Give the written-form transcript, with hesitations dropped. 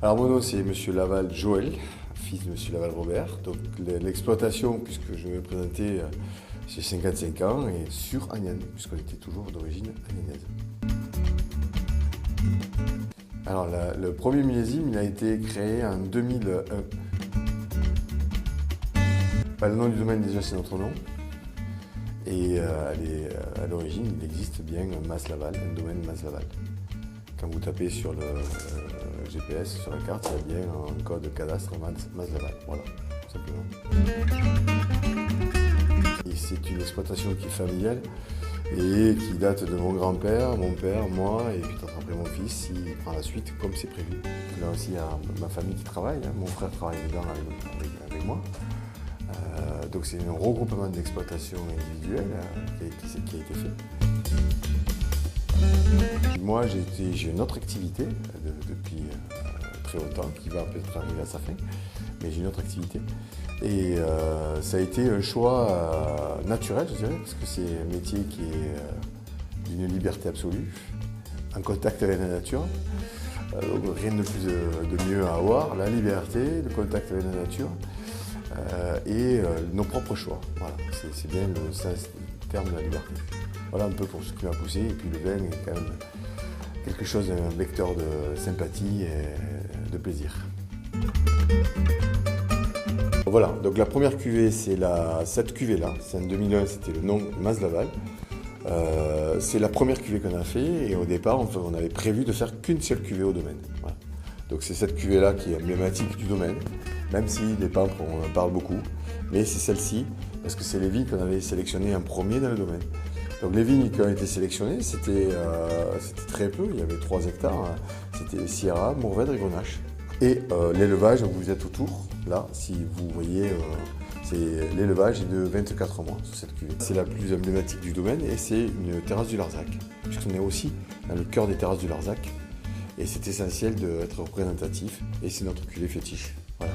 Alors mon nom c'est Monsieur Laval Joël, fils de Monsieur Laval Robert. Donc l'exploitation, puisque je vais me présenter, j'ai 55 ans et sur Agnan, puisqu'on était toujours d'origine agnanaise. Alors le premier millésime, il a été créé en 2001. Le nom du domaine déjà c'est notre nom. Et à l'origine, il existe bien Mas Laval, un domaine Mas Laval. Quand vous tapez sur le GPS, sur la carte, il y a bien un code cadastre Mas Laval. Voilà, tout simplement. Et c'est une exploitation qui est familiale et qui date de mon grand-père, mon père, moi, et puis après mon fils, il prend la suite comme c'est prévu. Là aussi, il y a ma famille qui travaille, mon frère travaille dedans avec moi. Donc c'est un regroupement d'exploitation individuelle qui a été fait. Moi j'ai une autre activité depuis très longtemps qui va peut-être arriver à sa fin, mais j'ai une autre activité. Et ça a été un choix naturel, je dirais, parce que c'est un métier qui est d'une liberté absolue, en contact avec la nature. Donc rien de plus de mieux à avoir, la liberté, le contact avec la nature. Et nos propres choix. Voilà, c'est bien le terme de la liberté. Voilà un peu pour ce qui m'a poussé. Et puis le vin est quand même quelque chose, un vecteur de sympathie et de plaisir. Voilà, donc la première cuvée, c'est cette cuvée-là. C'est en 2001, c'était le nom Mas Laval. C'est la première cuvée qu'on a fait et au départ, on avait prévu de faire qu'une seule cuvée au domaine. Voilà. Donc c'est cette cuvée-là qui est emblématique du domaine, même si les peintres on en parle beaucoup, mais c'est celle-ci, parce que c'est les vignes qu'on avait sélectionnées en premier dans le domaine. Donc les vignes qui ont été sélectionnées, c'était très peu, il y avait 3 hectares, c'était Sierra, Mourvèdre et Grenache. Et l'élevage, vous êtes autour, là, si vous voyez, l'élevage est de 24 mois sur cette cuvée. C'est la plus emblématique du domaine et c'est une terrasse du Larzac, puisqu'on est aussi dans le cœur des terrasses du Larzac. Et c'est essentiel d'être représentatif et c'est notre cuvée fétiche. Voilà.